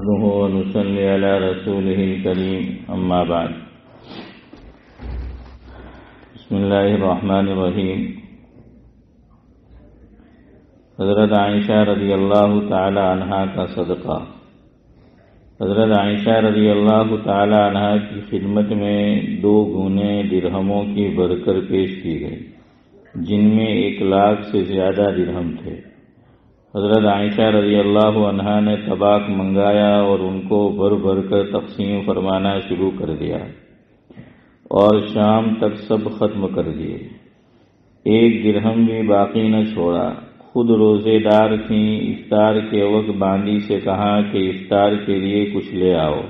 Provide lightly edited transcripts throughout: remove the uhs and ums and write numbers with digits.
نحمده ونصلي على رسوله الكريم أما بعد بسم الله الرحمن الرحیم۔ حضرت عائشہ رضی اللہ تعالی عنہا کا صدقہ۔ حضرت عائشہ رضی اللہ تعالی عنہا کی خدمت میں 2 گنے درہموں کی برکر پیش کی گئی، جن میں 1 لاکھ سے زیادہ درہم تھے۔ حضرت عائشہ رضی اللہ عنہا نے طباق منگایا اور ان کو بھر بھر کر تقسیم فرمانا شروع کر دیا اور شام تک سب ختم کر دیے، 1 درہم بھی باقی نہ چھوڑا۔ خود روزے دار تھیں، افطار کے وقت باندی سے کہا کہ افطار کے لیے کچھ لے آؤ۔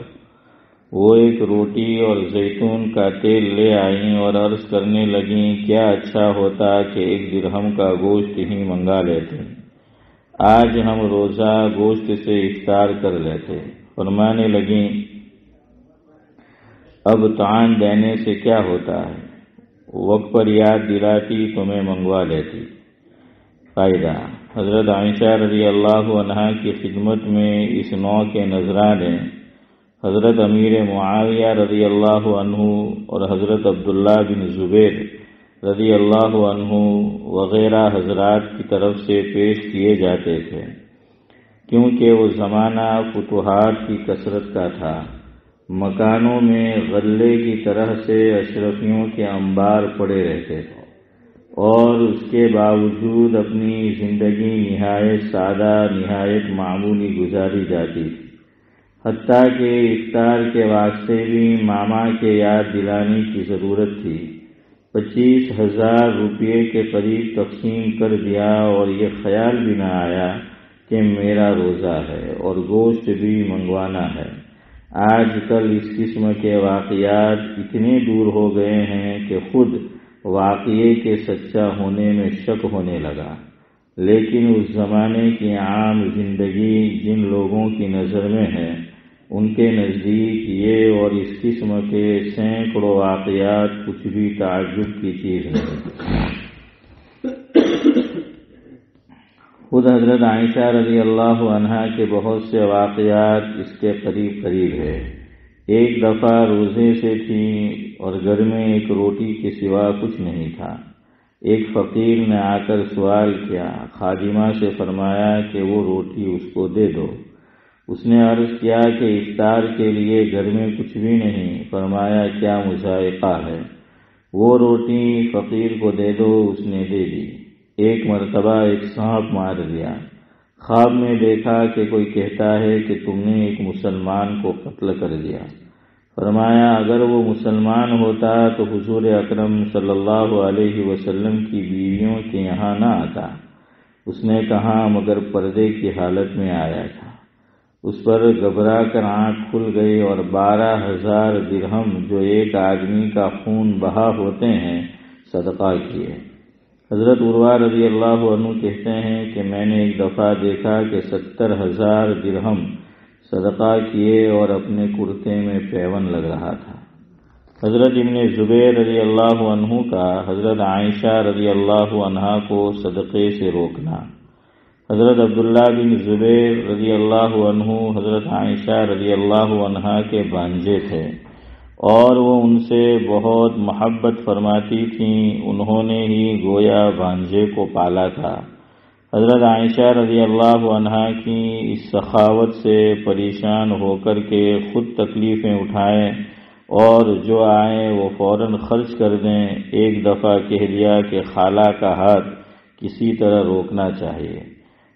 وہ 1 روٹی اور زیتون کا تیل لے آئیں اور عرض کرنے لگیں کیا اچھا ہوتا کہ 1 درہم کا گوشت ہی منگا لیتے، آج ہم روزہ گوشت سے افطار کر لیتے۔ فرمانے لگیں اب طعام دینے سے کیا ہوتا ہے، وقت پر یاد دلاتی تو میں منگوا لیتی۔ فائدہ: حضرت عائشہ رضی اللہ عنہا کی خدمت میں اس نوع کے نذرانے حضرت امیر معاویہ رضی اللہ عنہ اور حضرت عبداللہ بن زبیر رضی اللہ عنہ وغیرہ حضرات کی طرف سے پیش کیے جاتے تھے، کیونکہ وہ زمانہ فتوحات کی کثرت کا تھا۔ مکانوں میں غلے کی طرح سے اشرفیوں کے انبار پڑے رہتے تھے اور اس کے باوجود اپنی زندگی نہایت سادہ، نہایت معمولی گزاری جاتی تھی، حتیٰ کہ افطار کے واسطے بھی ماما کے یاد دلانے کی ضرورت تھی۔ 25,000 روپے کے قریب تقسیم کر دیا اور یہ خیال بھی نہ آیا کہ میرا روزہ ہے اور گوشت بھی منگوانا ہے۔ آج کل اس قسم کے واقعات اتنے دور ہو گئے ہیں کہ خود واقعے کے سچا ہونے میں شک ہونے لگا، لیکن اس زمانے کی عام زندگی جن لوگوں کی نظر میں ہے، ان کے نزدیک یہ اور اس قسم کے سینکڑوں واقعات کچھ بھی تعجب کی چیز نہیں۔ خود حضرت عائشہ رضی اللہ عنہا کے بہت سے واقعات اس کے قریب قریب ہے۔ ایک دفعہ روزے سے تھیں اور گھر میں 1 روٹی کے سوا کچھ نہیں تھا۔ ایک فقیر نے آ کر سوال کیا، خادمہ سے فرمایا کہ وہ روٹی اس کو دے دو۔ اس نے عرض کیا کہ افطار کے لیے گھر میں کچھ بھی نہیں۔ فرمایا کیا مذائقہ ہے، وہ روٹی فقیر کو دے دو۔ اس نے دے دی۔ ایک مرتبہ ایک سانپ مار دیا۔ خواب میں دیکھا کہ کوئی کہتا ہے کہ تم نے ایک مسلمان کو قتل کر دیا۔ فرمایا اگر وہ مسلمان ہوتا تو حضور اکرم صلی اللہ علیہ وسلم کی بیویوں کے یہاں نہ آتا۔ اس نے کہا مگر پردے کی حالت میں آیا تھا۔ اس پر گھبرا کر آنکھ کھل گئی اور 12,000 درہم جو ایک آدمی کا خون بہا ہوتے ہیں صدقہ کیے۔ حضرت عروہ رضی اللہ عنہ کہتے ہیں کہ میں نے ایک دفعہ دیکھا کہ 70,000 درہم صدقہ کیے اور اپنے کرتے میں پیون لگ رہا تھا۔ حضرت ابن زبیر رضی اللہ عنہ کا حضرت عائشہ رضی اللہ عنہا کو صدقے سے روکنا۔ حضرت عبداللہ بن زبیر رضی اللہ عنہ حضرت عائشہ رضی اللہ عنہا کے بھانجے تھے اور وہ ان سے بہت محبت فرماتی تھیں، انہوں نے ہی گویا بھانجے کو پالا تھا۔ حضرت عائشہ رضی اللہ عنہا کی اس سخاوت سے پریشان ہو کر کے خود تکلیفیں اٹھائیں اور جو آئیں وہ فوراً خرچ کر دیں۔ ایک دفعہ کہہ دیا کہ خالہ کا ہاتھ کسی طرح روکنا چاہیے۔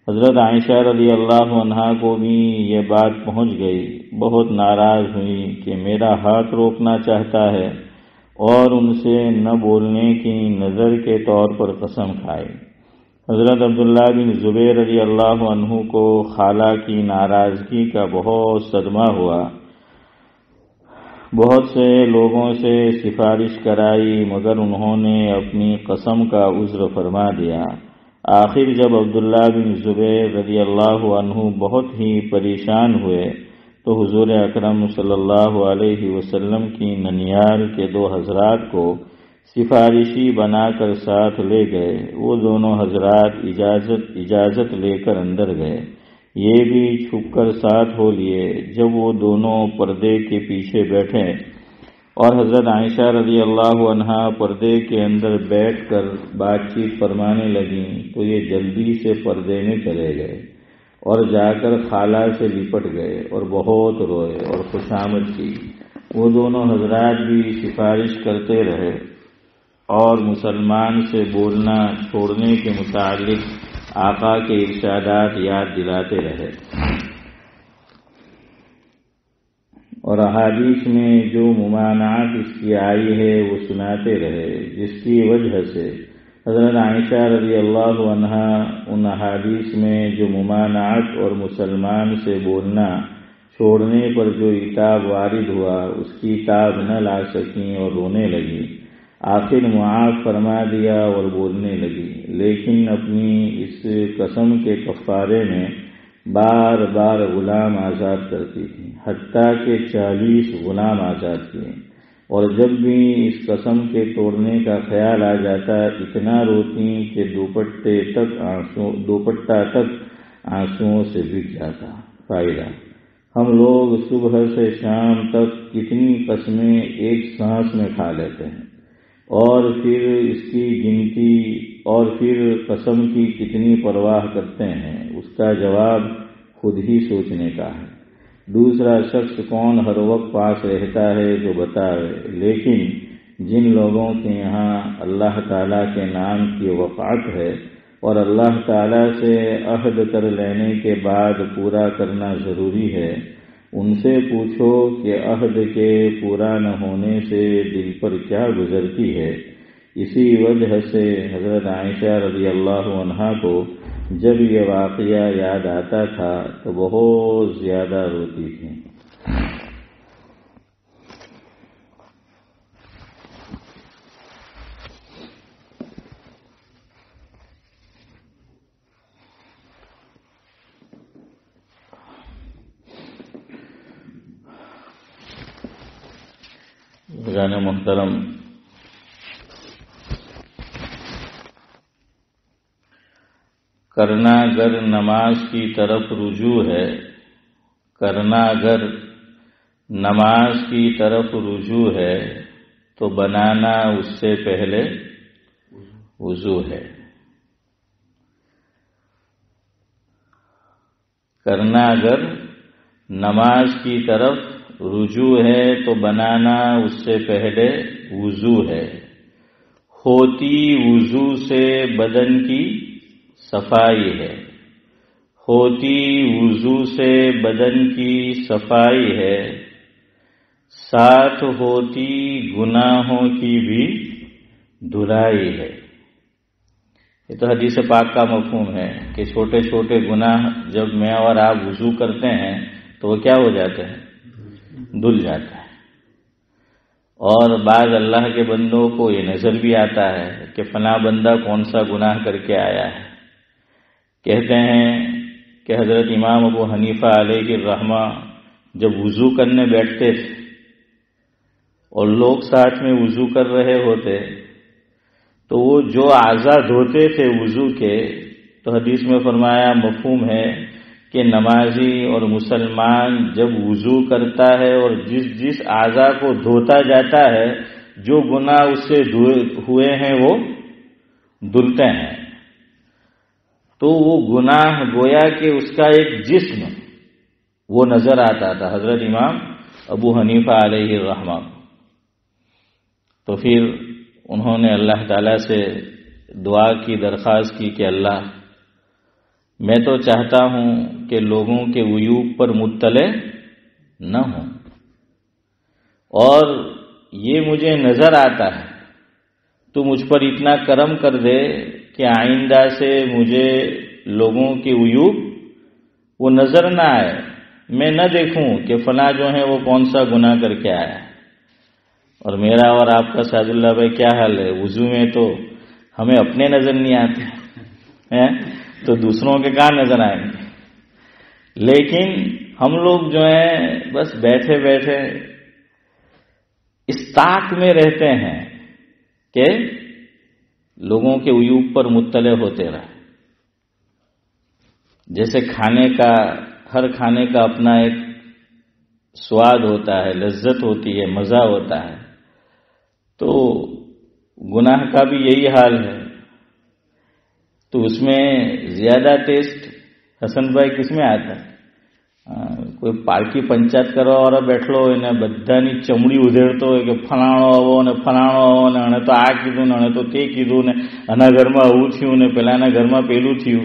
حضرت عائشہ رضی اللہ عنہا کو بھی یہ بات پہنچ گئی، بہت ناراض ہوئی کہ میرا ہاتھ روکنا چاہتا ہے اور ان سے نہ بولنے کی نظر کے طور پر قسم کھائی۔ حضرت عبداللہ بن زبیر رضی اللہ عنہ کو خالہ کی ناراضگی کا بہت صدمہ ہوا، بہت سے لوگوں سے سفارش کرائی مگر انہوں نے اپنی قسم کا عذر فرما دیا۔ آخر جب عبداللہ بن زبیر رضی اللہ عنہ بہت ہی پریشان ہوئے تو حضور اکرم صلی اللہ علیہ وسلم کی ننیال کے 2 حضرات کو سفارشی بنا کر ساتھ لے گئے۔ وہ دونوں حضرات اجازت لے کر اندر گئے۔ یہ بھی چھپ کر ساتھ ہو لیے جب وہ دونوں پردے کے پیچھے بیٹھے اور حضرت عائشہ رضی اللہ عنہا پردے کے اندر بیٹھ کر بات چیت فرمانے لگیں تو یہ جلدی سے پردے میں چلے گئے اور جا کر خالہ سے لپٹ گئے اور بہت روئے اور خوشامد کی۔ وہ دونوں حضرات بھی سفارش کرتے رہے اور مسلمان سے بولنا چھوڑنے کے متعلق آقا کے ارشادات یاد دلاتے رہے اور احادیث میں جو ممانعت اس کی آئی ہے وہ سناتے رہے، جس کی وجہ سے حضرت عائشہ رضی اللہ عنہا ان احادیث میں جو ممانعت اور مسلمان سے بولنا چھوڑنے پر جو عتاب وارد ہوا اس کی تاب نہ لا سکیں اور رونے لگی۔ آخر معاف فرما دیا اور بولنے لگی، لیکن اپنی اس قسم کے کفارے میں بار بار غلام آزاد کرتی تھی، حتیٰ کہ 40 غلام آزاد کیے، اور جب بھی اس قسم کے توڑنے کا خیال آ جاتا اتنا روتی کہ دوپٹہ تک آنسوؤں سے بھیگ جاتا۔ فائدہ: ہم لوگ صبح سے شام تک کتنی قسمیں ایک سانس میں کھا لیتے ہیں، اور پھر اس کی گنتی اور پھر قسم کی کتنی پرواہ کرتے ہیں، اس کا جواب خود ہی سوچنے کا ہے۔ دوسرا شخص کون ہر وقت پاس رہتا ہے جو بتائے، لیکن جن لوگوں کے یہاں اللہ تعالیٰ کے نام کی وقعت ہے اور اللہ تعالیٰ سے عہد کر لینے کے بعد پورا کرنا ضروری ہے، ان سے پوچھو کہ عہد کے پورا نہ ہونے سے دل پر کیا گزرتی ہے۔ اسی وجہ سے حضرت عائشہ رضی اللہ عنہا کو جب یہ واقعہ یاد آتا تھا تو بہت زیادہ روتی تھی۔ بزرگان محترم، کرنا گر نماز کی طرف رجوع ہے، کرنا گر نماز کی طرف رجوع ہے تو بنانا اس سے پہلے وضو ہے۔ کرنا اگر نماز کی طرف رجوع ہے تو بنانا اس سے پہلے وضو ہے۔ ہوتی وضو سے بدن کی صفائی ہے، ہوتی وضو سے بدن کی صفائی ہے، ساتھ ہوتی گناہوں کی بھی دھلائی ہے۔ یہ تو حدیث پاک کا مفہوم ہے کہ چھوٹے چھوٹے گناہ جب میں اور آپ وضو کرتے ہیں تو وہ کیا ہو جاتے ہیں؟ دھل جاتا ہے۔ اور بعض اللہ کے بندوں کو یہ نظر بھی آتا ہے کہ فلاں بندہ کون سا گناہ کر کے آیا ہے۔ کہتے ہیں کہ حضرت امام ابو حنیفہ علیہ الرحمہ جب وضو کرنے بیٹھتے تھے اور لوگ ساتھ میں وضو کر رہے ہوتے تو وہ جو اعضاء دھوتے تھے وضو کے، تو حدیث میں فرمایا مفہوم ہے کہ نمازی اور مسلمان جب وضو کرتا ہے اور جس اعضاء کو دھوتا جاتا ہے، جو گناہ اس سے ہوئے ہیں وہ دھلتے ہیں، تو وہ گناہ گویا کہ اس کا ایک جسم وہ نظر آتا تھا حضرت امام ابو حنیفہ علیہ الرحمہ۔ تو پھر انہوں نے اللہ تعالیٰ سے دعا کی، درخواست کی کہ اللہ، میں تو چاہتا ہوں کہ لوگوں کے عیوب پر مطلع نہ ہوں، اور یہ مجھے نظر آتا ہے، تو مجھ پر اتنا کرم کر دے کہ آئندہ سے مجھے لوگوں کے عیوب وہ نظر نہ آئے، میں نہ دیکھوں کہ فلاں جو ہے وہ کون سا گناہ کر کے آیا ہے۔ اور میرا اور آپ کا سعد اللہ بھائی کیا حال ہے؟ وضو میں تو ہمیں اپنے نظر نہیں آتے ہیں تو دوسروں کے کہاں نظر آئیں گے؟ لیکن ہم لوگ جو ہیں بس بیٹھے بیٹھے اس طاق میں رہتے ہیں کہ لوگوں کے عیوب پر مطلع ہوتے رہے۔ جیسے کھانے کا، ہر کھانے کا اپنا ایک سواد ہوتا ہے، لذت ہوتی ہے، مزہ ہوتا ہے، تو گناہ کا بھی یہی حال ہے۔ تو اس میں زیادہ ٹیسٹ حسن بھائی کس میں آتا ہے؟ કોઈ પાર્ટી પંચાયત કરવા વાળા બેઠલો હોય ને બધાની ચમડી ઉધેડતો હોય કે ફલાણો આવો ને ફલાણો આવો ને અને તો આ કીધું ને અને તો તે કીધું ને આના ઘરમાં આવું થયું ને પેલાના ઘરમાં પેલું થયું,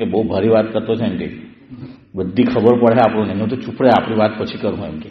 કે બહુ ભારી વાત કરતો છે એમ કે બધી ખબર પડે આપણને, હું તો ચૂપ રહે, આપણી વાત પછી કરું એમ કે,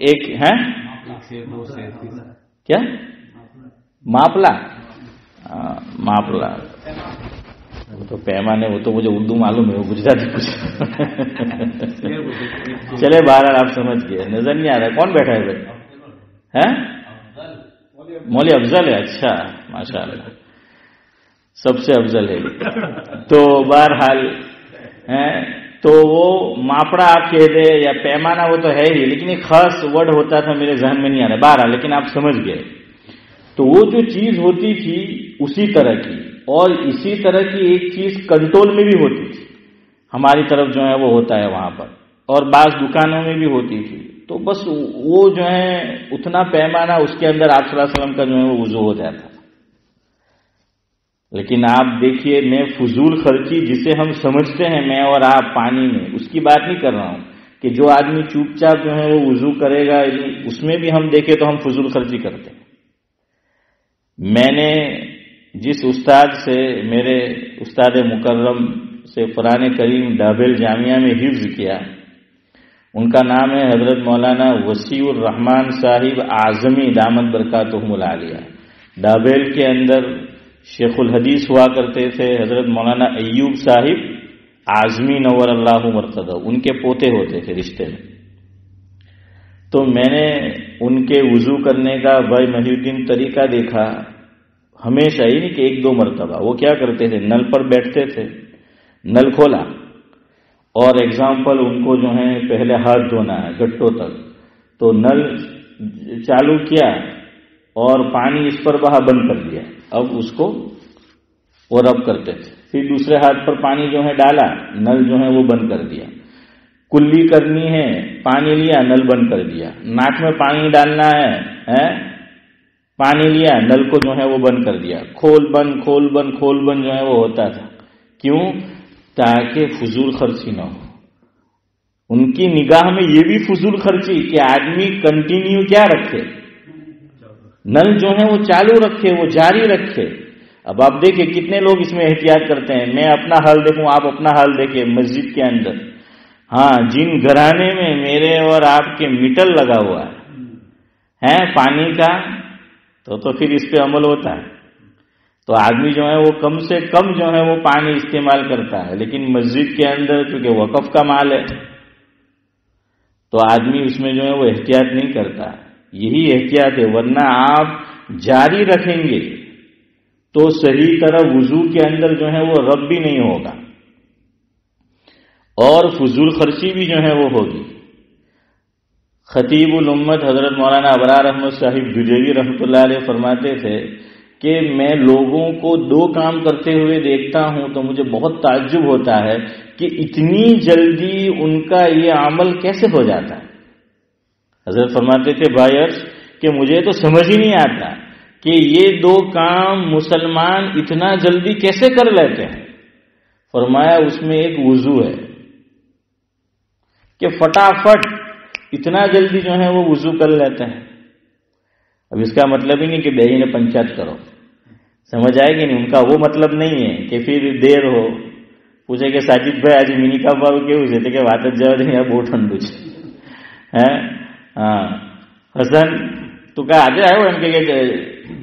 ایک ہے کیا ماپلا، ماپلا وہ تو پیمانے، وہ تو مجھے اردو معلوم ہے، وہ گجراتی کچھ چلے بہرحال آپ سمجھ گئے، نظر نہیں آ رہا ہے کون بیٹھا ہے بھائی؟ ہے مولوی افضل ہے، اچھا ماشاء اللہ سب سے افضل ہے۔ تو بہرحال تو وہ ماپڑا آپ کہہ دے یا پیمانہ وہ تو ہے ہی، لیکن ایک خاص ورڈ ہوتا تھا میرے ذہن میں نہیں آ رہا، بہرحال لیکن آپ سمجھ گئے۔ تو وہ جو چیز ہوتی تھی اسی طرح کی، اور اسی طرح کی ایک چیز کنٹرول میں بھی ہوتی تھی، ہماری طرف جو ہے وہ ہوتا ہے وہاں پر، اور بعض دکانوں میں بھی ہوتی تھی۔ تو بس وہ جو ہے اتنا پیمانہ اس کے اندر آپ صلی اللہ علیہ وسلم کا جو ہے وہ وضو ہو جاتا۔ لیکن آپ دیکھیے، میں فضول خرچی جسے ہم سمجھتے ہیں میں اور آپ پانی میں، اس کی بات نہیں کر رہا ہوں کہ جو آدمی چوپ چاپ جو ہے وہ وضو کرے گا، اس میں بھی ہم دیکھیں تو ہم فضول خرچی کرتے ہیں۔ میں نے جس استاد سے، میرے استاد مکرم سے قرآن کریم ڈابل جامعہ میں حفظ کیا، ان کا نام ہے حضرت مولانا وسیع الرحمان صاحب اعظمی دامت برکاتہم العالیہ۔ ڈابل کے اندر شیخ الحدیث ہوا کرتے تھے حضرت مولانا ایوب صاحب اعظمی نور اللہ مرتضی، ان کے پوتے ہوتے تھے رشتے میں۔ تو میں نے ان کے وضو کرنے کا بھائی محی الدین طریقہ دیکھا، ہمیشہ ہی نہیں کہ ایک دو مرتبہ۔ وہ کیا کرتے تھے، نل پر بیٹھتے تھے، نل کھولا اور ایگزامپل ان کو جو ہے پہلے ہاتھ دھونا ہے گٹوں تک، تو نل چالو کیا اور پانی اس پر بہا بند کر دیا، اب اس کو وہ رب کرتے تھے، پھر دوسرے ہاتھ پر پانی جو ہے ڈالا، نل جو ہے وہ بند کر دیا، کلی کرنی ہے پانی لیا نل بند کر دیا، ناک میں پانی ڈالنا ہے پانی لیا نل کو جو ہے وہ بند کر دیا، کھول بند کھول بند کھول بند جو ہے وہ ہوتا تھا۔ کیوں؟ تاکہ فضول خرچی نہ ہو۔ ان کی نگاہ میں یہ بھی فضول خرچی کہ آدمی کنٹینیو کیا رکھے، نل جو ہے وہ چالو رکھے، وہ جاری رکھے۔ اب آپ دیکھیں کتنے لوگ اس میں احتیاط کرتے ہیں، میں اپنا حال دیکھوں آپ اپنا حال دیکھیں، مسجد کے اندر ہاں جن گھرانے میں میرے اور آپ کے میٹر لگا ہوا ہے پانی کا، تو پھر اس پہ عمل ہوتا ہے، تو آدمی جو ہے وہ کم سے کم جو ہے وہ پانی استعمال کرتا ہے، لیکن مسجد کے اندر چونکہ وقف کا مال ہے تو آدمی اس میں جو ہے وہ احتیاط نہیں کرتا۔ یہی احتیاط ہے، ورنہ آپ جاری رکھیں گے تو صحیح طرح وضو کے اندر جو ہے وہ رب بھی نہیں ہوگا، اور فضول خرچی بھی جو ہے وہ ہوگی۔ خطیب الامت حضرت مولانا ابرار احمد صاحب جوجیوی رحمۃ اللہ علیہ فرماتے تھے کہ میں لوگوں کو دو کام کرتے ہوئے دیکھتا ہوں تو مجھے بہت تعجب ہوتا ہے کہ اتنی جلدی ان کا یہ عمل کیسے ہو جاتا ہے۔ حضرت فرماتے تھے بھائیرس کہ مجھے تو سمجھ ہی نہیں آتا کہ یہ دو کام مسلمان اتنا جلدی کیسے کر لیتے ہیں۔ فرمایا اس میں ایک وضو ہے کہ فٹافٹ اتنا جلدی جو ہے وہ وضو کر لیتے ہیں۔ اب اس کا مطلب ہی نہیں کہ بہی نے پنچایت کرو، سمجھ آئے گی نہیں، ان کا وہ مطلب نہیں ہے کہ پھر دیر ہو پوچھے کہ ساجد بھائی آج منی کا باو کیوں سے کہ واتت جاؤ دیں یا بہت ٹھنڈو ہے حسن تو کہ آج آئے એમ કે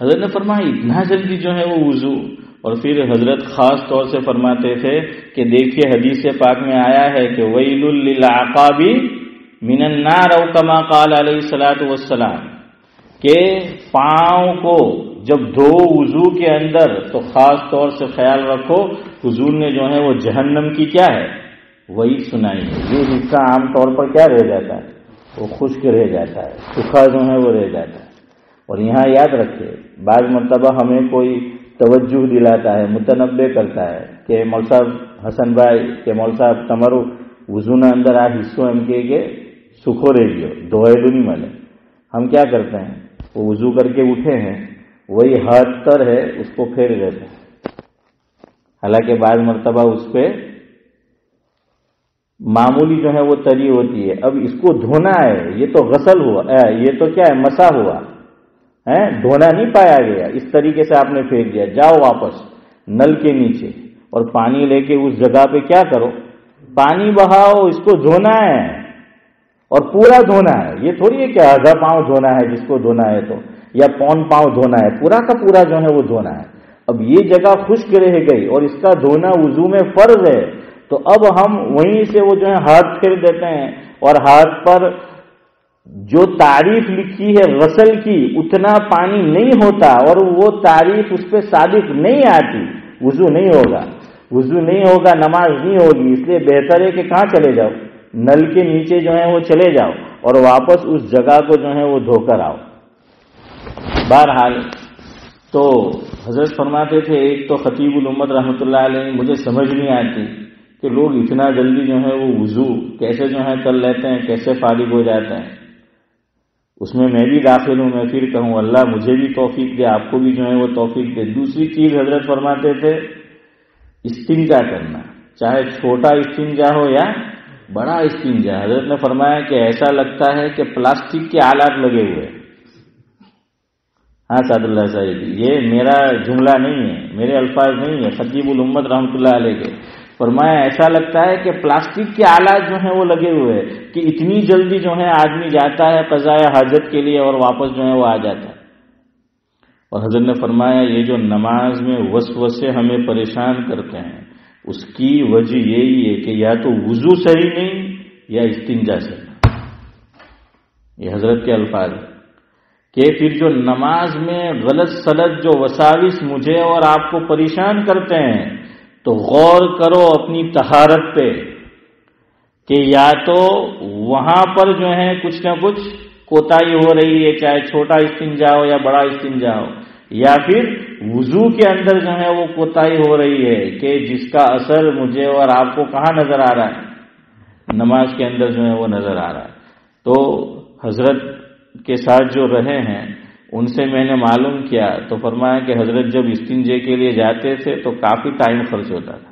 حضرت نے فرمایا اتنا جلدی جو ہے وہ وضو، اور پھر حضرت خاص طور سے فرماتے تھے کہ دیکھیے حدیث پاک میں آیا ہے کہ ویل للعقاب من النار او کما قال علیہ الصلوۃ والسلام، کہ پاؤں کو جب دھو وضو کے اندر تو خاص طور سے خیال رکھو، حضور نے جو ہے وہ جہنم کی کیا ہے وہی سنائی ہے۔ یہ حصہ عام طور پر کیا رہ جاتا ہے، وہ خشک رہ جاتا ہے، سوکھا جو ہے وہ رہ جاتا ہے۔ اور یہاں یاد رکھے بعض مرتبہ ہمیں کوئی توجہ دلاتا ہے، متنبع کرتا ہے کہ مول صاحب حسن بھائی کہ مول صاحب تمہارو وضو نہ اندر آ حصوں ایم کے سکھو رہ گیو دھوئے دو نہیں ملے۔ ہم کیا کرتے ہیں، وہ وضو کر کے اٹھے ہیں وہی ہاتھ تر ہے اس کو پھیر دیتے ہیں، حالانکہ بعض مرتبہ اس پہ معمولی جو ہے وہ تری ہوتی ہے۔ اب اس کو دھونا ہے، یہ تو غسل ہوا، یہ تو کیا ہے مسح ہوا، ہے، دھونا نہیں پایا گیا، اس طریقے سے آپ نے پھینک دیا، جاؤ واپس نل کے نیچے اور پانی لے کے اس جگہ پہ کیا کرو، پانی بہاؤ، اس کو دھونا ہے اور پورا دھونا ہے۔ یہ تھوڑی ہے کہ آدھا پاؤں دھونا ہے جس کو دھونا ہے تو، یا پون پاؤں دھونا ہے، پورا کا پورا جو ہے وہ دھونا ہے۔ اب یہ جگہ خشک رہ گئی اور اس کا دھونا وضو میں فرض ہے، تو اب ہم وہیں سے وہ جو ہے ہاتھ پھیر دیتے ہیں، اور ہاتھ پر جو تعریف لکھی ہے غسل کی اتنا پانی نہیں ہوتا اور وہ تعریف اس پہ صادق نہیں آتی، وضو نہیں ہوگا، وضو نہیں ہوگا، نماز نہیں ہوگی۔ اس لیے بہتر ہے کہ کہاں چلے جاؤ، نل کے نیچے جو ہے وہ چلے جاؤ اور واپس اس جگہ کو جو ہے وہ دھو کر آؤ۔ بہرحال تو حضرت فرماتے تھے، ایک تو خطیب الامت رحمۃ اللہ علیہ، مجھے سمجھ نہیں آتی کہ لوگ اتنا جلدی جو ہے وہ وضو کیسے جو ہے کر لیتے ہیں، کیسے فارغ ہو جاتے ہیں۔ اس میں بھی داخل ہوں، میں پھر کہوں اللہ مجھے بھی توفیق دے، آپ کو بھی جو ہے وہ توفیق دے۔ دوسری چیز حضرت فرماتے تھے استنجا کرنا، چاہے چھوٹا استنجا ہو یا بڑا استنجا۔ حضرت نے فرمایا کہ ایسا لگتا ہے کہ پلاسٹک کے آلات لگے ہوئے۔ ہاں سعد اللہ صاحب، یہ میرا جملہ نہیں ہے، میرے الفاظ نہیں ہے، خطیب الامت رحمۃ اللہ علیہ کے۔ فرمایا ایسا لگتا ہے کہ پلاسٹک کے آلات جو ہیں وہ لگے ہوئے ہیں کہ اتنی جلدی جو ہے آدمی جاتا ہے قضاء حاجت کے لیے اور واپس جو ہے وہ آ جاتا ہے۔ اور حضرت نے فرمایا یہ جو نماز میں وسوسے ہمیں پریشان کرتے ہیں اس کی وجہ یہی ہے کہ یا تو وضو صحیح نہیں یا استنجا صحیح۔ یہ حضرت کے الفاظ ہیں کہ پھر جو نماز میں غلط سلط جو وساوس مجھے اور آپ کو پریشان کرتے ہیں تو غور کرو اپنی طہارت پہ کہ یا تو وہاں پر جو ہے کچھ نہ کچھ کوتاہی ہو رہی ہے، چاہے چھوٹا استنجا ہو یا بڑا استنجا ہو، یا پھر وضو کے اندر جو ہے وہ کوتاہی ہو رہی ہے کہ جس کا اثر مجھے اور آپ کو کہاں نظر آ رہا ہے، نماز کے اندر جو ہے وہ نظر آ رہا ہے۔ تو حضرت کے ساتھ جو رہے ہیں ان سے میں نے معلوم کیا تو فرمایا کہ حضرت جب استنجے کے لیے جاتے تھے تو کافی ٹائم خرچ ہوتا تھا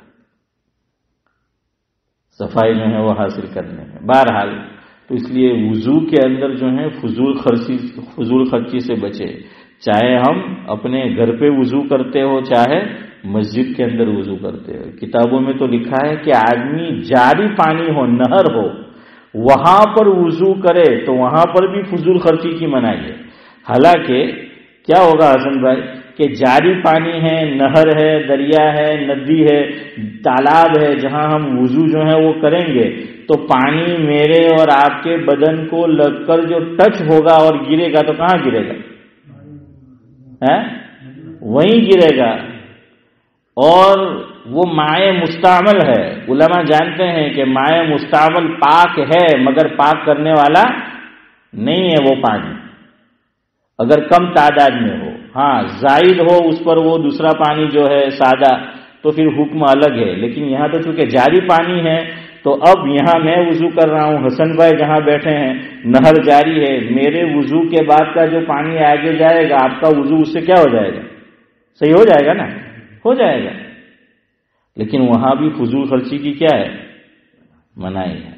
صفائی جو ہے وہ حاصل کرنے میں۔ بہرحال تو اس لیے وضو کے اندر جو ہے فضول خرچی سے بچے، چاہے ہم اپنے گھر پہ وضو کرتے ہو چاہے مسجد کے اندر وضو کرتے ہو۔ کتابوں میں تو لکھا ہے کہ آدمی جاری پانی ہو، نہر ہو، وہاں پر وضو کرے تو وہاں پر بھی فضول خرچی کی منائی ہے۔ حالانکہ کیا ہوگا حسن بھائی کہ جاری پانی ہے، نہر ہے، دریا ہے، ندی ہے، تالاب ہے، جہاں ہم وضو جو ہے وہ کریں گے تو پانی میرے اور آپ کے بدن کو لگ کر جو ٹچ ہوگا اور گرے گا تو کہاں گرے گا؟ وہیں گرے گا۔ اور وہ مائع مستعمل ہے، علماء جانتے ہیں کہ مائع مستعمل پاک ہے مگر پاک کرنے والا نہیں ہے وہ پانی، اگر کم تعداد میں ہو۔ ہاں زائد ہو اس پر وہ دوسرا پانی جو ہے سادہ تو پھر حکم الگ ہے، لیکن یہاں تو چونکہ جاری پانی ہے تو اب یہاں میں وضو کر رہا ہوں، حسن بھائی جہاں بیٹھے ہیں نہر جاری ہے، میرے وضو کے بعد کا جو پانی آگے جائے گا آپ کا وضو اس سے کیا ہو جائے گا؟ صحیح ہو جائے گا نا، ہو جائے گا۔ لیکن وہاں بھی فضول خرچی کی کیا ہے؟ منائی ہے۔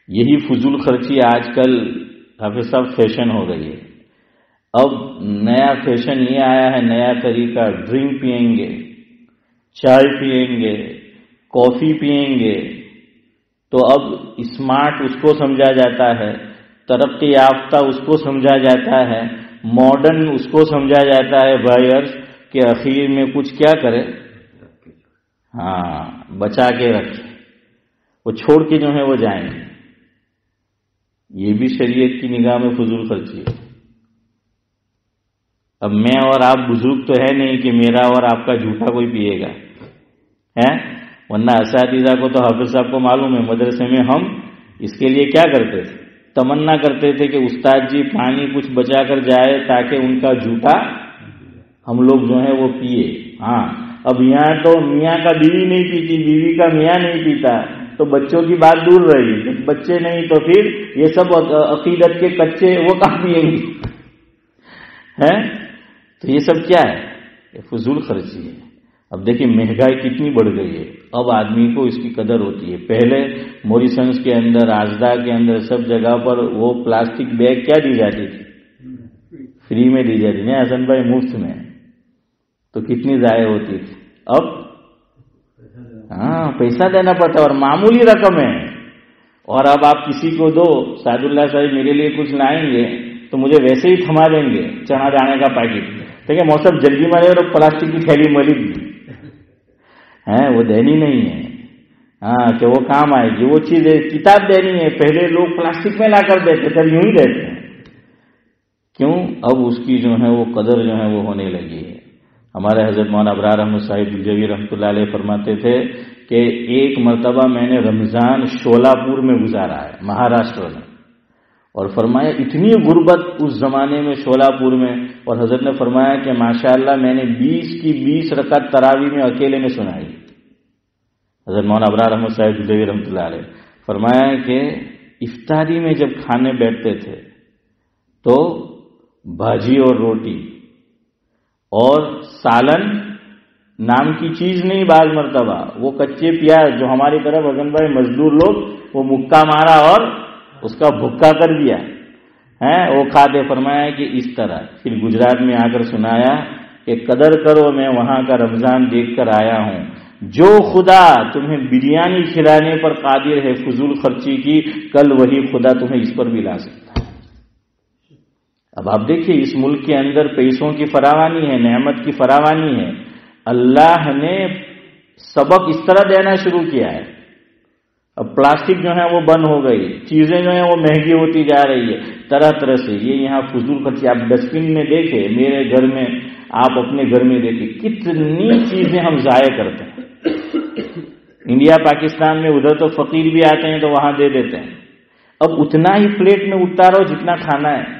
یہی فضول خرچی آج کل حافظ صاحب فیشن ہو گئی ہے۔ اب نیا فیشن یہ آیا ہے، نیا طریقہ، ڈرنک پیئیں گے، چائے پیئیں گے، کافی پیئیں گے، تو اب اسمارٹ اس کو سمجھا جاتا ہے، ترقی یافتہ اس کو سمجھا جاتا ہے، ماڈرن اس کو سمجھا جاتا ہے بائرز کہ اخیر میں کچھ کیا کرے، ہاں بچا کے رکھے، وہ چھوڑ کے جو ہے وہ جائیں گے۔ یہ بھی شریعت کی نگاہ میں فضول خرچی ہے۔ اب میں اور آپ بزرگ تو ہے نہیں کہ میرا اور آپ کا جھوٹا کوئی پیے گا، ہے؟ ورنہ اساتذہ کو تو حافظ صاحب کو معلوم ہے، مدرسے میں ہم اس کے لیے کیا کرتے تھے؟ تمنا کرتے تھے کہ استاد جی پانی کچھ بچا کر جائے تاکہ ان کا جھوٹا ہم لوگ جو ہے وہ پیے۔ ہاں اب یہاں تو میاں کا بیوی نہیں پیتی، بیوی کا میاں نہیں پیتا، تو بچوں کی بات دور رہی، جب بچے نہیں تو پھر یہ سب عقیدت کے کچے وہ کہاں پیئیں گے؟ ہے تو یہ سب کیا ہے؟ یہ فضول خرچی ہے۔ اب دیکھیں مہنگائی کتنی بڑھ گئی ہے، اب آدمی کو اس کی قدر ہوتی ہے۔ پہلے موریسنس کے اندر، آزدا کے اندر، سب جگہ پر وہ پلاسٹک بیگ کیا دی جاتی تھی؟ فری میں دی جاتی، نہیں حسن بھائی مفت میں، تو کتنی ضائع ہوتی تھی. اب پیسہ دینا پڑتا ہے اور معمولی رقم ہے. اور اب آپ کسی کو دو، سعد اللہ صاحب میرے لیے کچھ لائیں گے تو مجھے ویسے ہی تھما دیں گے چنا دانے کا پیکٹ. دیکھیں موسم جلدی مارے اور پلاسٹک کی تھیلی ملی ہے، وہ دینی نہیں ہے. کہ وہ کام آئے گی وہ چیز ہے. کتاب دینی ہے، پہلے لوگ پلاسٹک میں لا کر دیتے تھے، یوں ہی دیتے ہیں. کیوں؟ اب اس کی جو ہے وہ قدر جو ہے وہ ہونے لگی ہے. ہمارے حضرت مولانا ابرار احمد صاحب دلجوی رحمۃ اللہ علیہ فرماتے تھے کہ ایک مرتبہ میں نے رمضان شولاپور میں گزارا ہے، مہاراشٹر میں، اور فرمایا اتنی غربت اس زمانے میں شولاپور میں، اور حضرت نے فرمایا کہ ماشاءاللہ میں نے 20 رکعت تراویح میں اکیلے میں سنائی. حضرت مولانا ابرار احمد صاحب دلجوی رحمۃ اللہ علیہ فرمایا کہ افطاری میں جب کھانے بیٹھتے تھے تو بھاجی اور روٹی اور سالن نام کی چیز نہیں، بعض مرتبہ وہ کچے پیاز جو ہماری طرف حسن بھائی مزدور لوگ وہ مکہ مارا اور اس کا بھکا کر دیا ہے وہ کھاتے. فرمایا کہ اس طرح پھر گجرات میں آ کر سنایا کہ قدر کرو میں وہاں کا رمضان دیکھ کر آیا ہوں. جو خدا تمہیں بریانی کھلانے پر قادر ہے فضول خرچی کی، کل وہی خدا تمہیں اس پر بھی لا سکتا ہے. اب آپ دیکھیے اس ملک کے اندر پیسوں کی فراوانی ہے، نعمت کی فراوانی ہے. اللہ نے سبق اس طرح دینا شروع کیا ہے. اب پلاسٹک جو ہے وہ بند ہو گئی، چیزیں جو ہیں وہ مہنگی ہوتی جا رہی ہے طرح طرح سے. یہ یہاں فضول خرچی آپ ڈسٹ بن میں دیکھیں، میرے گھر میں، آپ اپنے گھر میں دیکھیں کتنی چیزیں ہم ضائع کرتے ہیں. انڈیا پاکستان میں ادھر تو فقیر بھی آتے ہیں تو وہاں دے دیتے ہیں. اب اتنا ہی پلیٹ میں اتارو جتنا کھانا ہے،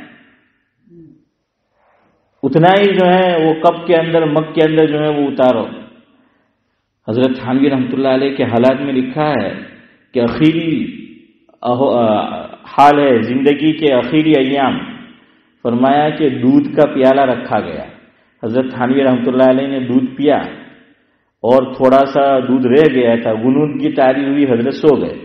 اتنا ہی جو ہے وہ کپ کے اندر مگ کے اندر جو ہے وہ اتارو. حضرت تھانوی رحمۃ اللہ علیہ کے حالات میں لکھا ہے کہ اخیری حال ہے زندگی کے اخیری ایام. فرمایا کہ دودھ کا پیالہ رکھا گیا، حضرت تھانوی رحمۃ اللہ علیہ نے دودھ پیا اور تھوڑا سا دودھ رہ گیا تھا، غنود کی تاری ہوئی، حضرت سو گئے.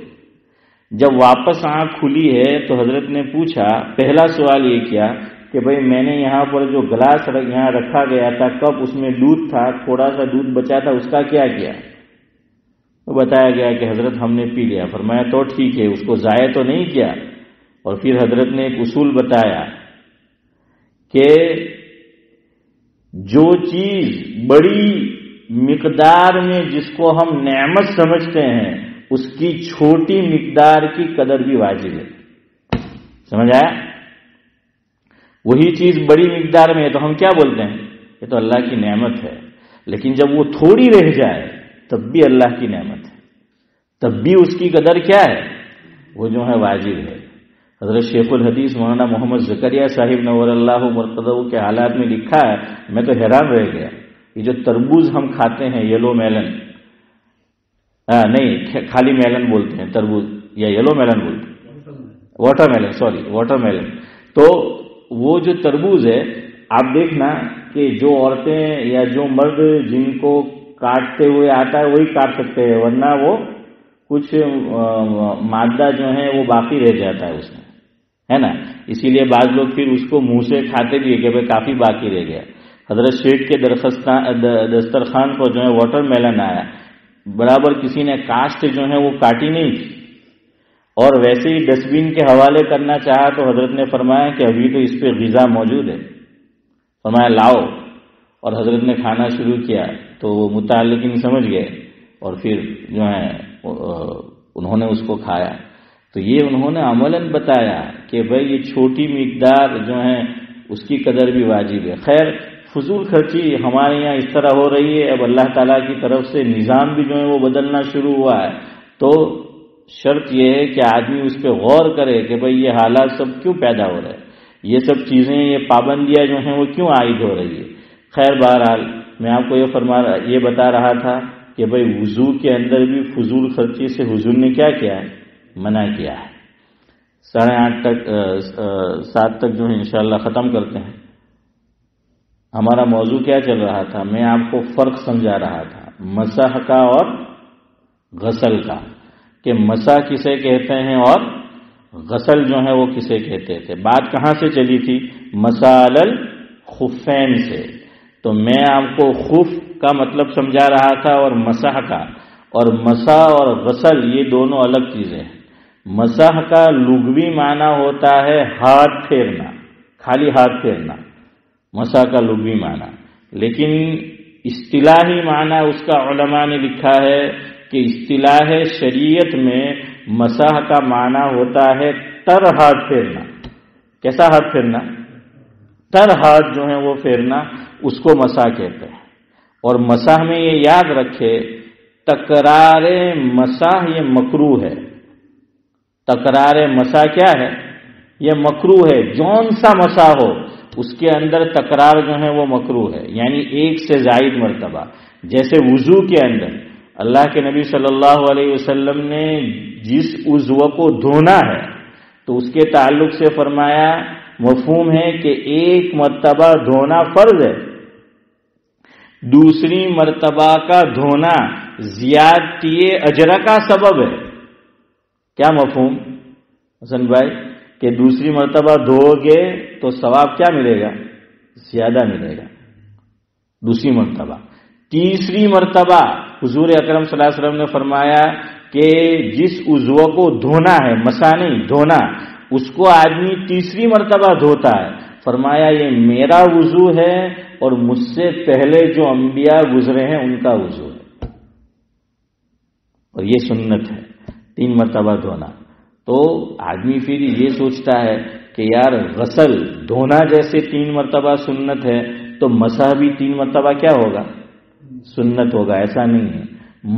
جب واپس آنکھ کھلی ہے تو حضرت نے پوچھا، پہلا سوال یہ کیا کہ بھئی میں نے یہاں پر جو گلاس یہاں رکھا گیا تھا کپ، اس میں دودھ تھا، تھوڑا سا دودھ بچا تھا، اس کا کیا کیا؟ تو بتایا گیا کہ حضرت ہم نے پی لیا. فرمایا تو ٹھیک ہے، اس کو ضائع تو نہیں کیا. اور پھر حضرت نے ایک اصول بتایا کہ جو چیز بڑی مقدار میں جس کو ہم نعمت سمجھتے ہیں اس کی چھوٹی مقدار کی قدر بھی واجب ہے. سمجھ آیا؟ وہی چیز بڑی مقدار میں ہے تو ہم کیا بولتے ہیں؟ یہ تو اللہ کی نعمت ہے. لیکن جب وہ تھوڑی رہ جائے تب بھی اللہ کی نعمت ہے، تب بھی اس کی قدر کیا ہے؟ وہ جو ہے واجب ہے. حضرت شیخ الحدیث مولانا محمد زکریا صاحب نور اللہ مرتضی کے حالات میں لکھا ہے، میں تو حیران رہ گیا. یہ جو تربوز ہم کھاتے ہیں، یلو میلن، نہیں خالی میلن بولتے ہیں، تربوز یا یلو میلن بولتے ہیں، water melon, sorry water melon. تو وہ جو تربوز ہے آپ دیکھنا کہ جو عورتیں یا جو مرد جن کو کاٹتے ہوئے آتا ہے وہی کاٹ سکتے ہیں، ورنہ وہ کچھ مادہ جو ہے وہ باقی رہ جاتا ہے اس میں، ہے نا. اسی لیے بعض لوگ پھر اس کو منہ سے کھاتے بھی ہے کہ بھائی کافی باقی رہ گیا. حضرت شیخ کے دسترخوان پر جو ہے واٹر میلن آیا، برابر کسی نے کاشت جو ہے وہ کاٹی نہیں تھی، اور ویسے ہی ڈسٹ بن کے حوالے کرنا چاہا تو حضرت نے فرمایا کہ ابھی تو اس پہ غذا موجود ہے، فرمایا لاؤ. اور حضرت نے کھانا شروع کیا تو وہ متعلقین سمجھ گئے اور پھر جو ہے انہوں نے اس کو کھایا. تو یہ انہوں نے عملاً بتایا کہ بھئی یہ چھوٹی مقدار جو ہے اس کی قدر بھی واجب ہے. خیر فضول خرچی ہمارے یہاں اس طرح ہو رہی ہے، اب اللہ تعالیٰ کی طرف سے نظام بھی جو ہے وہ بدلنا شروع ہوا ہے. تو شرط یہ ہے کہ آدمی اس پہ غور کرے کہ بھئی یہ حالات سب کیوں پیدا ہو رہے ہیں، یہ سب چیزیں، یہ پابندیاں جو ہیں وہ کیوں عائد ہو رہی ہے. خیر بہرحال میں آپ کو یہ بتا رہا تھا کہ بھئی وضو کے اندر بھی فضول خرچی سے حضور نے کیا کیا ہے؟ منع کیا ہے. 8:30 تک 7 تک جو ہے انشاءاللہ ختم کرتے ہیں. ہمارا موضوع کیا چل رہا تھا؟ میں آپ کو فرق سمجھا رہا تھا مسح کا اور غسل کا، کہ مسح کسے کہتے ہیں اور غسل جو ہے وہ کسے کہتے تھے. بات کہاں سے چلی تھی؟ مسح خفین سے. تو میں آپ کو خف کا مطلب سمجھا رہا تھا اور مسح کا. اور مسح اور غسل یہ دونوں الگ چیزیں ہیں. مسح کا لغوی معنی ہوتا ہے ہاتھ پھیرنا، خالی ہاتھ پھیرنا، مسح کا لغوی معنی. لیکن اصطلاحی معنی اس کا علماء نے لکھا ہے کہ اصطلاح شریعت میں مسح کا معنی ہوتا ہے تر ہاتھ پھیرنا. کیسا ہاتھ پھیرنا؟ تر ہاتھ جو ہے وہ پھیرنا، اس کو مسح کہتے ہیں. اور مسح میں یہ یاد رکھے تکرار مسح یہ مکروہ ہے. تکرار مسح کیا ہے؟ یہ مکروہ ہے. جون سا مسح ہو اس کے اندر تکرار جو ہے وہ مکروہ ہے، یعنی ایک سے زائد مرتبہ. جیسے وضو کے اندر اللہ کے نبی صلی اللہ علیہ وسلم نے جس عضو کو دھونا ہے تو اس کے تعلق سے فرمایا، مفہوم ہے کہ ایک مرتبہ دھونا فرض ہے، دوسری مرتبہ کا دھونا زیادتی اجر کا سبب ہے. کیا مفہوم حسن بھائی؟ کہ دوسری مرتبہ دھو گے تو ثواب کیا ملے گا؟ زیادہ ملے گا دوسری مرتبہ. تیسری مرتبہ حضور اکرم صلی اللہ علیہ وسلم نے فرمایا کہ جس عضو کو دھونا ہے، مسح نہیں دھونا، اس کو آدمی تیسری مرتبہ دھوتا ہے. فرمایا یہ میرا وضو ہے اور مجھ سے پہلے جو انبیاء گزرے ہیں ان کا وضو ہے، اور یہ سنت ہے 3 مرتبہ دھونا. تو آدمی پھر یہ سوچتا ہے کہ یار غسل دھونا جیسے 3 مرتبہ سنت ہے تو مسح بھی 3 مرتبہ کیا ہوگا؟ سنت ہوگا. ایسا نہیں ہے.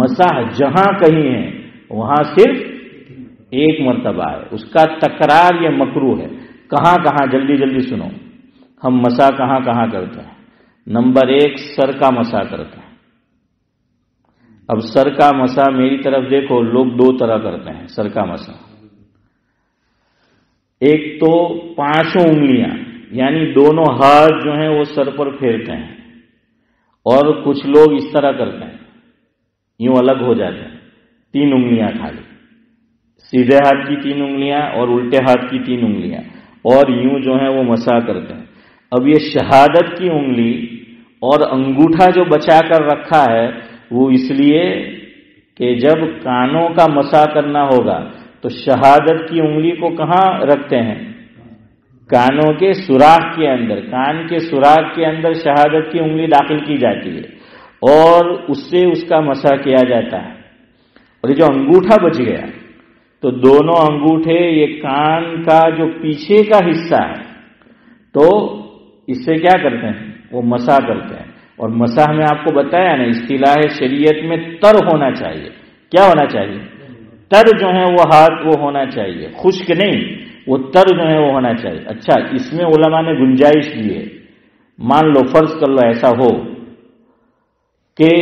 مسح جہاں کہیں ہے وہاں صرف 1 مرتبہ ہے، اس کا تکرار یہ مکروہ ہے. کہاں کہاں؟ جلدی جلدی سنو. ہم مسح کہاں کہاں کرتے ہیں؟ نمبر 1 سر کا مسح کرتے ہیں. اب سر کا مسح میری طرف دیکھو، لوگ 2 طرح کرتے ہیں سر کا مسح. ایک تو 5 انگلیاں یعنی دونوں ہاتھ جو ہیں وہ سر پر پھیرتے ہیں، اور کچھ لوگ اس طرح کرتے ہیں، یوں الگ ہو جاتے ہیں. 3 انگلیاں خالی، سیدھے ہاتھ کی 3 انگلیاں اور الٹے ہاتھ کی 3 انگلیاں، اور یوں جو ہے وہ مسح کرتے ہیں. اب یہ شہادت کی انگلی اور انگوٹھا جو بچا کر رکھا ہے وہ اس لیے کہ جب کانوں کا مسح کرنا ہوگا تو شہادت کی انگلی کو کہاں رکھتے ہیں؟ کانوں کے سوراخ کے اندر. کان کے سوراخ کے اندر شہادت کی انگلی داخل کی جاتی ہے اور اس سے اس کا مسح کیا جاتا ہے. اور یہ جو انگوٹھا بچ گیا تو دونوں انگوٹھے یہ کان کا جو پیچھے کا حصہ ہے تو اس سے کیا کرتے ہیں؟ وہ مسح کرتے ہیں. اور مسح میں آپ کو بتایا نا اصطلاح شریعت میں تر ہونا چاہیے. کیا ہونا چاہیے؟ تر جو ہے وہ ہاتھ وہ ہونا چاہیے، خشک نہیں، وہ تر جو ہے وہ ہونا چاہیے. اچھا اس میں علماء نے گنجائش دی ہے. مان لو فرض کر لو ایسا ہو کہ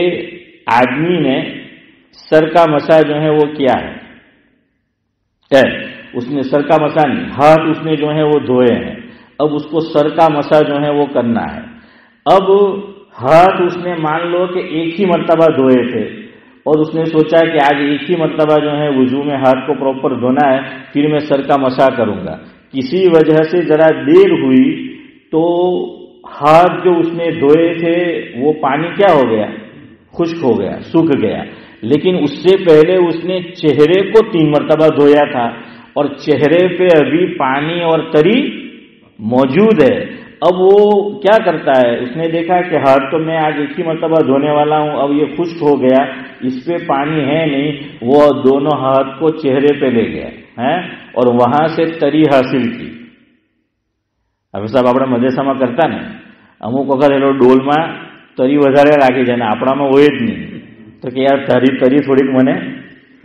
آدمی نے سر کا مسح جو ہے وہ کیا ہے، اس نے سر کا مسح نہیں، ہاتھ اس نے جو ہے وہ دھوئے ہیں. اب اس کو سر کا مسح جو ہے وہ کرنا ہے. اب ہاتھ اس نے مان لو کہ 1 ہی مرتبہ دھوئے تھے اور اس نے سوچا کہ آج 1 ہی مرتبہ جو ہے وضو میں ہاتھ کو پراپر دھونا ہے، پھر میں سر کا مسح کروں گا. کسی وجہ سے ذرا دیر ہوئی تو ہاتھ جو اس نے دھوئے تھے وہ پانی کیا ہو گیا؟ خشک ہو گیا، سوکھ گیا. لیکن اس سے پہلے اس نے چہرے کو 3 مرتبہ دھویا تھا اور چہرے پہ ابھی پانی اور تری موجود ہے. اب وہ کیا کرتا ہے؟ اس نے دیکھا کہ ہاتھ تو میں آج 1 ہی مرتبہ دھونے والا ہوں، اب یہ خشک ہو گیا، اس پہ پانی ہے نہیں. وہ دونوں ہاتھ کو چہرے پہ لے گیا ہے اور وہاں سے تری حاصل کی. اب صاحب આપણે મધેસામાં કરતા ને અમુક વખત એનો ડોલમાં તરી વધારે રાખી જાય ને આપણામાં હોય જ નહીં, તો કે યાર તરી થોડીક મને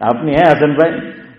આપની હે હસનભાઈ?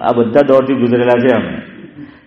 આ બધા દોરથી ગુજરેલા છે અમે.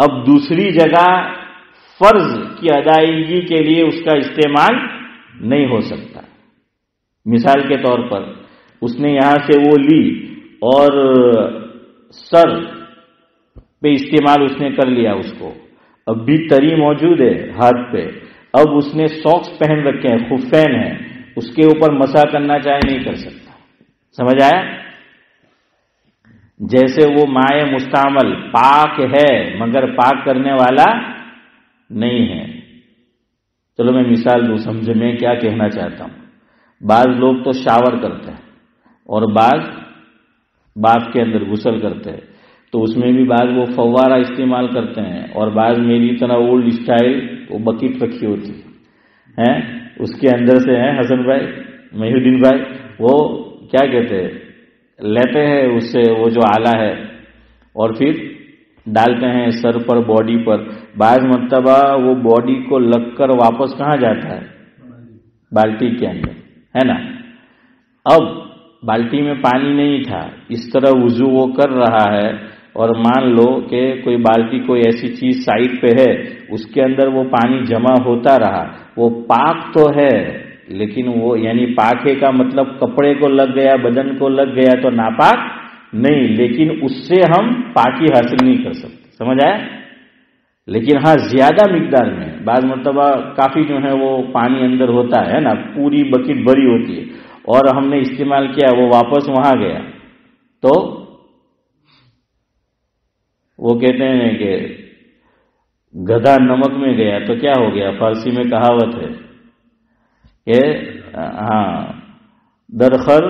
اب دوسری جگہ فرض کی ادائیگی کے لیے اس کا استعمال نہیں ہو سکتا. مثال کے طور پر اس نے یہاں سے وہ لی اور سر پہ استعمال اس نے کر لیا اس کو، اب بھی تری موجود ہے ہاتھ پہ، اب اس نے ساکس پہن رکھے ہیں، خفین ہیں، اس کے اوپر مسح کرنا چاہے نہیں کر سکتا. سمجھ آیا؟ جیسے وہ مائع مستعمل پاک ہے مگر پاک کرنے والا نہیں ہے. چلو میں مثال دوں سمجھے میں کیا کہنا چاہتا ہوں. بعض لوگ تو شاور کرتے ہیں اور بعض باف کے اندر غسل کرتے ہیں، تو اس میں بھی بعض وہ فوارہ استعمال کرتے ہیں، اور بعض میری طرح اولڈ اسٹائل وہ بکیٹ رکھی ہوتی ہے، اس کے اندر سے ہیں حسن بھائی، محی الدین بھائی، وہ کیا کہتے ہیں، لیتے ہیں اس سے وہ جو آلہ ہے اور پھر ڈالتے ہیں سر پر، باڈی پر. بعض مرتبہ وہ باڈی کو لگ کر واپس کہاں جاتا ہے؟ بالٹی کے اندر، ہے نا. اب بالٹی میں پانی نہیں تھا، اس طرح وضو وہ کر رہا ہے، اور مان لو کہ کوئی بالٹی کوئی ایسی چیز سائڈ پہ ہے، اس کے اندر وہ پانی جمع ہوتا رہا، وہ پاک تو ہے لیکن وہ یعنی پاک ہے کا مطلب کپڑے کو لگ گیا، بدن کو لگ گیا تو ناپاک نہیں، لیکن اس سے ہم پاکی حاصل نہیں کر سکتے. سمجھ آیا؟ لیکن ہاں زیادہ مقدار میں، بعض مرتبہ کافی جو ہے وہ پانی اندر ہوتا ہے نا، پوری بکیٹ بھری ہوتی ہے اور ہم نے استعمال کیا، وہ واپس وہاں گیا، تو وہ کہتے ہیں کہ گدھا نمک میں گیا تو کیا ہو گیا. فارسی میں کہاوت ہے کہ ہاں درخر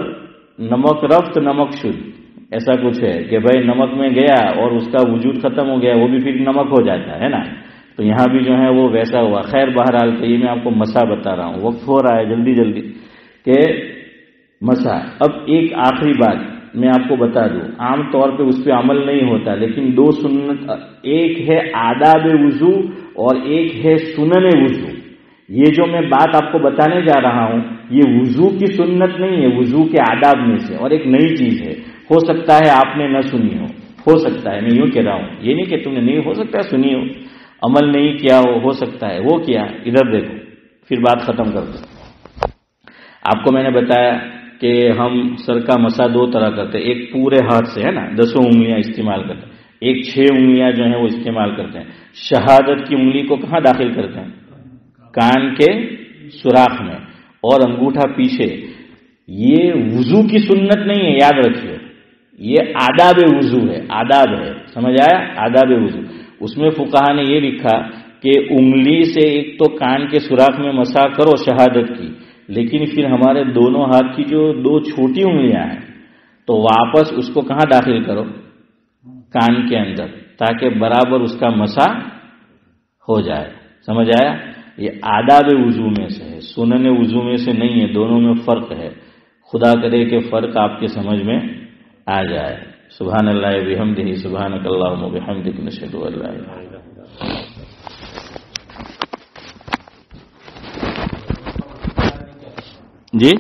نمک رفت نمک شد، ایسا کچھ ہے کہ بھائی نمک میں گیا اور اس کا وجود ختم ہو گیا، وہ بھی پھر نمک ہو جاتا ہے نا. تو یہاں بھی جو ہے وہ ویسا ہوا. خیر بہرحال تو یہ میں آپ کو مسا بتا رہا ہوں، وقت ہو رہا ہے جلدی جلدی کہ مسا. اب ایک آخری بات میں آپ کو بتا دوں، عام طور پہ اس پہ عمل نہیں ہوتا، لیکن دو سنت، ایک ہے آداب وضو اور ایک ہے سنن وضو. یہ جو میں بات آپ کو بتانے جا رہا ہوں یہ وضو کی سنت نہیں ہے، وضو کے آداب میں سے، اور ایک نئی چیز ہے. ہو سکتا ہے آپ نے نہ سنی ہو سکتا ہے، میں یوں کہہ رہا ہوں، یہ نہیں کہ تم نے نہیں، ہو سکتا ہے سنی ہو، عمل نہیں کیا ہو سکتا ہے. وہ کیا؟ ادھر دیکھو پھر بات ختم کر دیں. آپ کو میں نے بتایا کہ ہم سر کا مسا دو طرح کرتے ہیں، ایک پورے ہاتھ سے ہے نا 10 انگلیاں استعمال کرتے ہیں، ایک 6 انگلیاں جو ہیں وہ استعمال کرتے ہیں. شہادت کی انگلی کو کہاں داخل کرتے ہیں؟ کان کے سوراخ میں، اور انگوٹھا پیچھے. یہ وضو کی سنت نہیں ہے، یاد رکھیے، یہ آداب وضو ہے، آداب ہے. سمجھ آیا؟ آداب وضو. اس میں فقہا نے یہ لکھا کہ انگلی سے ایک تو کان کے سوراخ میں مسح کرو شہادت کی، لیکن پھر ہمارے دونوں ہاتھ کی جو 2 چھوٹی انگلیاں ہیں تو واپس اس کو کہاں داخل کرو؟ کان کے اندر، تاکہ برابر اس کا مسح ہو جائے. سمجھ آیا؟ یہ آداب وضو میں سے ہے، سنن وضو میں سے نہیں ہے، دونوں میں فرق ہے. خدا کرے کہ فرق آپ کے سمجھ میں آ جائے. سبحان اللہ و بحمدہ، سبحانک اللہم و بحمدک، نشہد ان لا الہ الا انت. جی